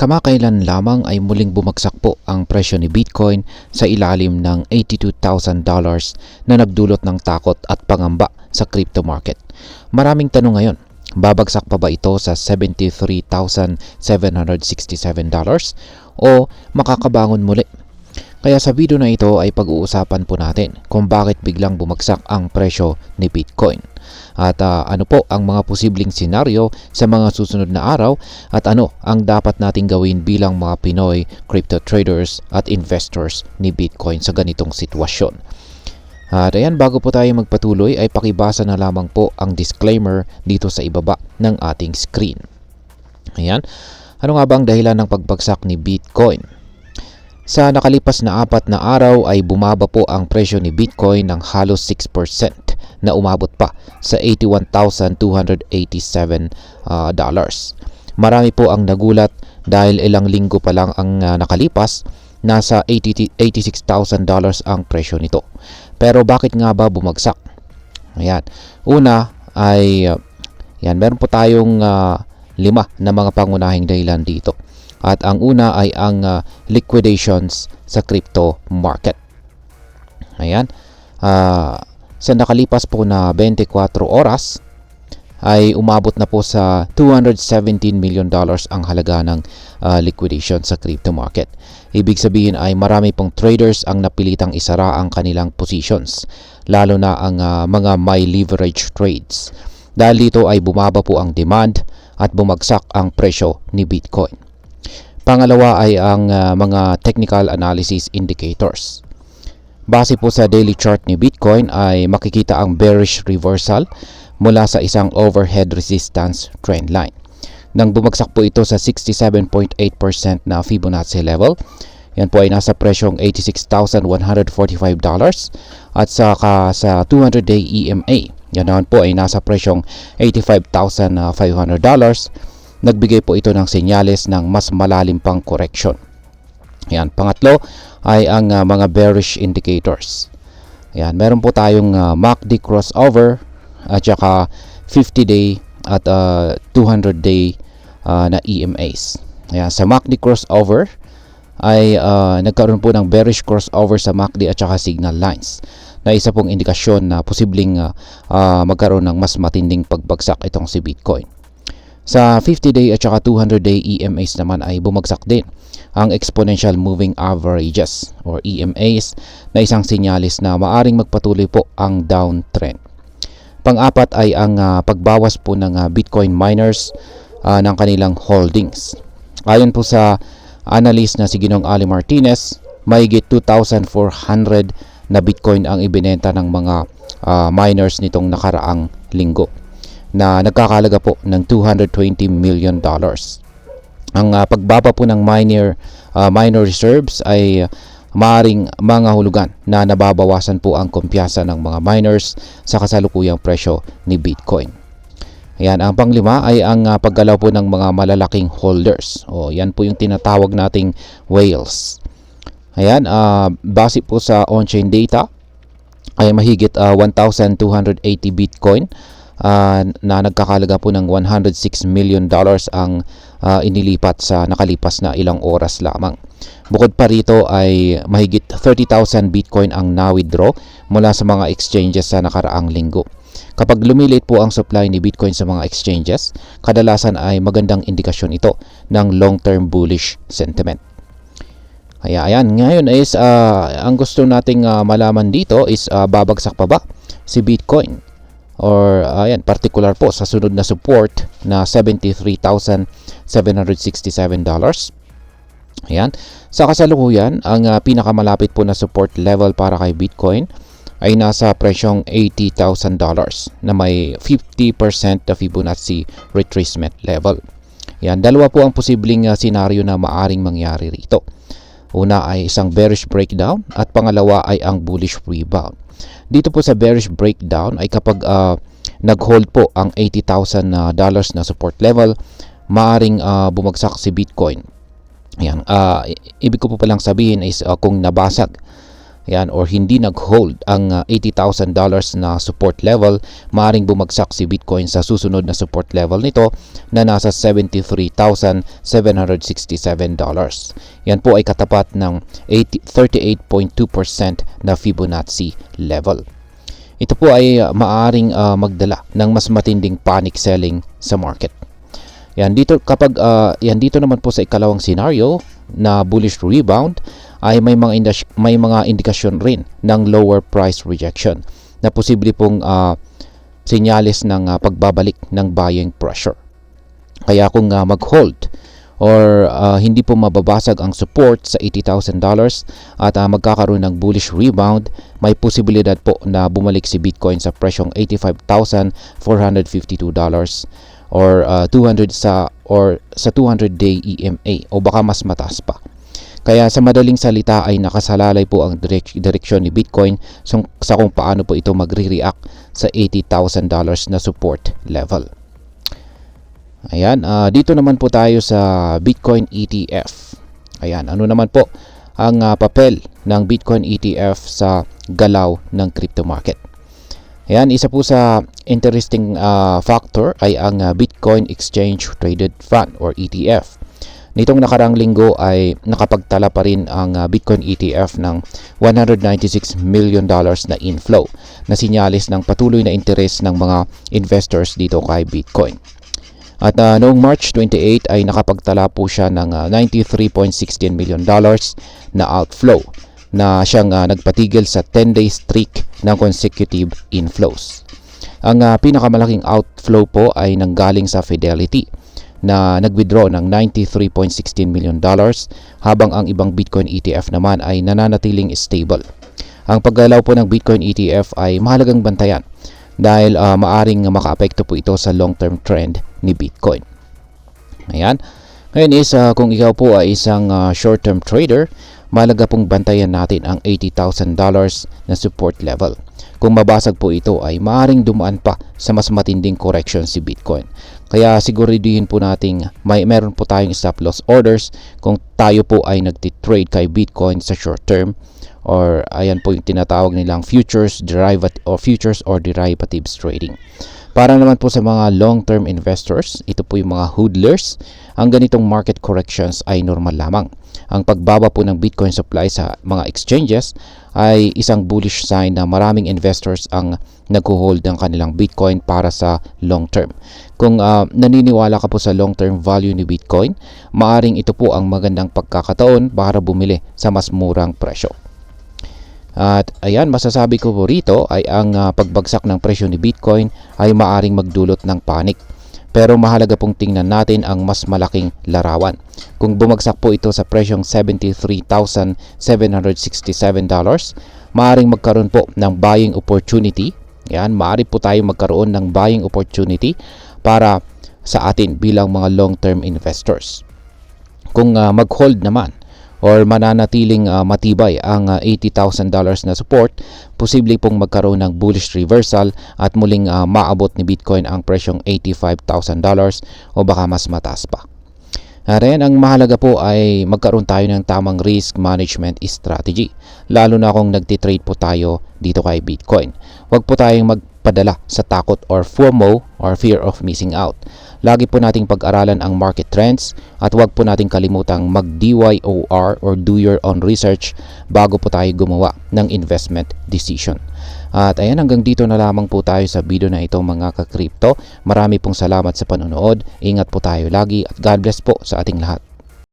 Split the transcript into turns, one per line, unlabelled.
Kamakailan lamang ay muling bumagsak po ang presyo ni Bitcoin sa ilalim ng $82,000 na nagdulot ng takot at pangamba sa crypto market. Maraming tanong ngayon, babagsak pa ba ito sa $73,767 o makakabangon muli? Kaya sa video na ito ay pag-uusapan po natin kung bakit biglang bumagsak ang presyo ni Bitcoin. At ano po ang mga posibleng senaryo sa mga susunod na araw at ano ang dapat nating gawin bilang mga Pinoy crypto traders at investors ni Bitcoin sa ganitong sitwasyon. At ayan, bago po tayo magpatuloy ay pakibasa na lamang po ang disclaimer dito sa ibaba ng ating screen. Ayan, ano nga ba ang dahilan ng pagbagsak ni Bitcoin? Sa nakalipas na 4 na araw ay bumaba po ang presyo ni Bitcoin ng halos 6% na umabot pa sa $81,287. Marami po ang nagulat dahil ilang linggo pa lang ang nakalipas, nasa $86,000 ang presyo nito. Pero bakit nga ba bumagsak? Ayan. Una ay meron po tayong 5 na mga pangunahing dahilan dito. At ang una ay ang liquidations sa crypto market. Ayan. Sa nakalipas po na 24 oras ay umabot na po sa $217 million ang halaga ng liquidation sa crypto market. Ibig sabihin ay marami pong traders ang napilitang isara ang kanilang positions, lalo na ang mga may leverage trades. Dahil dito ay bumaba po ang demand at bumagsak ang presyo ni Bitcoin. Pangalawa ay ang mga technical analysis indicators. Base po sa daily chart ni Bitcoin ay makikita ang bearish reversal mula sa isang overhead resistance trend line. Nang bumagsak po ito sa 67.8% na Fibonacci level, yan po ay nasa presyong $86,145 at saka sa 200-day EMA, yan naman po ay nasa presyong $85,500. Nagbigay po ito ng senyales ng mas malalim pang correction. Yan. Pangatlo ay ang mga bearish indicators. Yan. Meron po tayong MACD crossover at saka 50-day at 200-day na EMAs. Yan. Sa MACD crossover ay nagkaroon po ng bearish crossover sa MACD at saka signal lines, na isa pong indikasyon na posibleng magkaroon ng mas matinding pagbagsak itong si Bitcoin. Sa 50-day at saka 200-day EMAs naman ay bumagsak din ang exponential moving averages or EMAs, na isang sinyalis na maaring magpatuloy po ang downtrend. Pang-apat ay ang pagbawas po ng Bitcoin miners ng kanilang holdings. Ayon po sa analyst na si Ginong Ali Martinez, mahigit 2,400 na Bitcoin ang ibinenta ng mga miners nitong nakaraang linggo, na nagkakalaga po ng $220 million. Ang pagbaba po ng minor reserves ay maaaring mga hulugan na nababawasan po ang kumpiyansa ng mga miners sa kasalukuyang presyo ni Bitcoin. Ayan, ang panglima ay ang paggalaw po ng mga malalaking holders. Yan po yung tinatawag nating whales. Ayan, base po sa on-chain data ay mahigit 1,280 Bitcoin na nagkakalaga po ng $106 million ang inilipat sa nakalipas na ilang oras lamang. Bukod pa rito ay mahigit 30,000 Bitcoin ang na-withdraw mula sa mga exchanges sa nakaraang linggo. Kapag lumilit po ang supply ni Bitcoin sa mga exchanges, kadalasan ay magandang indikasyon ito ng long-term bullish sentiment. Ayan, ngayon is ang gusto nating malaman dito is babagsak pa ba si Bitcoin? Or particular po sa sunod na support na $73,767. Ayan. Sa kasalukuyan, ang pinakamalapit po na support level para kay Bitcoin ay nasa presyong $80,000 na may 50% na Fibonacci retracement level. Yan, dalawa po ang posibleng senaryo na maaring mangyari rito. Una ay isang bearish breakdown at pangalawa ay ang bullish rebound. Dito po sa bearish breakdown ay kapag nag-hold po ang $80,000 na support level, maaring bumagsak si Bitcoin. Ayan, ibig ko po palang sabihin is kung nabasag yan, or hindi nag-hold ang $80,000 na support level, maaaring bumagsak si Bitcoin sa susunod na support level nito na nasa $73,767. Yan po ay katapat ng 38.2% na Fibonacci level. Ito po ay maaaring magdala ng mas matinding panic selling sa market. Yan dito dito naman po sa ikalawang scenario na bullish rebound ay may mga indikasyon rin ng lower price rejection na posible pong senyales ng pagbabalik ng buying pressure. Kaya kung mag-hold or hindi po mababasag ang support sa $80,000 at magkakaroon ng bullish rebound, may posibilidad po na bumalik si Bitcoin sa presyong $85,452 or 200 sa 200-day EMA o baka mas mataas pa. Kaya sa madaling salita ay nakasalalay po ang direksyon ni Bitcoin sa kung paano po ito magre-react sa $80,000 na support level. Ayan, dito naman po tayo sa Bitcoin ETF. Ayan, ano naman po ang papel ng Bitcoin ETF sa galaw ng crypto market. Ayan, isa po sa interesting factor ay ang Bitcoin Exchange Traded Fund or ETF. Nitong nakarang linggo ay nakapagtala pa rin ang Bitcoin ETF ng $196 million na inflow na sinyalis ng patuloy na interes ng mga investors dito kay Bitcoin. At noong March 28 ay nakapagtala po siya ng $93.16 million na outflow na siyang nagpatigil sa 10-day streak ng consecutive inflows. Ang pinakamalaking outflow po ay nanggaling sa Fidelity na nag-withdraw ng $93.16 million habang ang ibang Bitcoin ETF naman ay nananatiling stable. Ang paggalaw po ng Bitcoin ETF ay mahalagang bantayan dahil maaring makaapekto po ito sa long-term trend ni Bitcoin. Ayan. Ngayon is kung ikaw po ay isang short-term trader, mahalaga pong bantayan natin ang $80,000 na support level. Kung mabasag po ito ay maaaring dumaan pa sa mas matinding correction si Bitcoin. Kaya siguraduhin po nating meron po tayong stop loss orders kung tayo po ay nagtitrade kay Bitcoin sa short term, or ayan po yung tinatawag nilang futures or derivatives trading. Para naman po sa mga long-term investors, ito po yung mga hodlers, ang ganitong market corrections ay normal lamang. Ang pagbaba po ng Bitcoin supply sa mga exchanges ay isang bullish sign na maraming investors ang nag-hold ng kanilang Bitcoin para sa long term. Kung naniniwala ka po sa long-term value ni Bitcoin, maaring ito po ang magandang pagkakataon para bumili sa mas murang presyo. At ayan, masasabi ko po rito ay ang pagbagsak ng presyo ni Bitcoin ay maaring magdulot ng panic. Pero mahalaga pong tingnan natin ang mas malaking larawan. Kung bumagsak po ito sa presyong $73,767, maaring magkaroon po ng buying opportunity. Yan, maaari po tayo magkaroon ng buying opportunity para sa atin bilang mga long-term investors. Kung mag-hold naman or mananatiling matibay ang $80,000 na support, posible pong magkaroon ng bullish reversal at muling maabot ni Bitcoin ang presyong $85,000 o baka mas mataas pa. Rin, ang mahalaga po ay magkaroon tayo ng tamang risk management strategy, lalo na kung nagtitrade po tayo dito kay Bitcoin. Huwag po tayong magpadala sa takot or FOMO or fear of missing out. Lagi po nating pag-aralan ang market trends at huwag po nating kalimutang mag-DYOR or do your own research bago po tayo gumawa ng investment decision. At ayan, hanggang dito na lamang po tayo sa video na ito mga ka-crypto. Marami pong salamat sa panonood. Ingat po tayo lagi at God bless po sa ating lahat.